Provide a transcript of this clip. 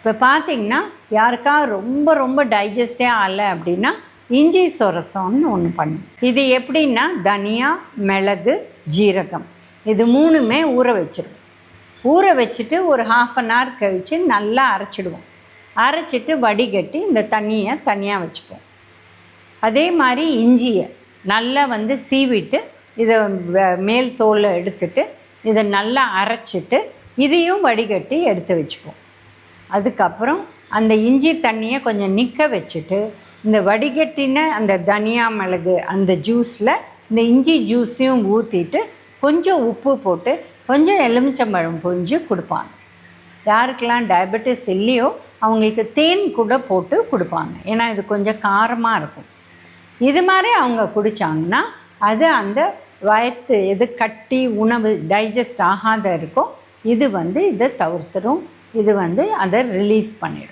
இப்போ பார்த்திங்கன்னா யாருக்கா ரொம்ப ரொம்ப டைஜஸ்டே ஆகலை அப்படின்னா இஞ்சி சொரசம்னு ஒன்று பண்ணும். இது எப்படின்னா தனியா, மிளகு, ஜீரகம் இது 3மே ஊற வச்சிடும். ஊற வச்சுட்டு ஒரு 1/2 hour கழித்து நல்லா அரைச்சிடுவோம். அரைச்சிட்டு வடிகட்டி இந்த தண்ணியை தனியாக வச்சுப்போம். அதே மாதிரி இஞ்சியை நல்லா சீவிட்டு இதை மேல் தோலை எடுத்துட்டு இதை நல்லா அரைச்சிட்டு இதையும் வடிகட்டி எடுத்து வச்சுப்போம். அதுக்கப்புறம் அந்த இஞ்சி தண்ணியை கொஞ்சம் நிற்க வச்சுட்டு இந்த வடிகட்டின அந்த தனியா, மிளகு அந்த ஜூஸில் இந்த இஞ்சி ஜூஸையும் ஊற்றிட்டு கொஞ்சம் உப்பு போட்டு கொஞ்சம் எலுமிச்சம்பழம் புழிஞ்சு கொடுப்பாங்க. யாருக்கெல்லாம் டயபெட்டிஸ் இல்லையோ அவங்களுக்கு தேன் கூட போட்டு கொடுப்பாங்க. ஏன்னா இது கொஞ்சம் காரமாக இருக்கும். இது மாதிரி அவங்க குடித்தாங்கன்னா அது அந்த வயத்து எது கட்டி உணவு டைஜஸ்ட் ஆகாத இருக்கோ இது இதை தவிர்த்துடும். இது அதை ரிலீஸ் பண்ணிடும்.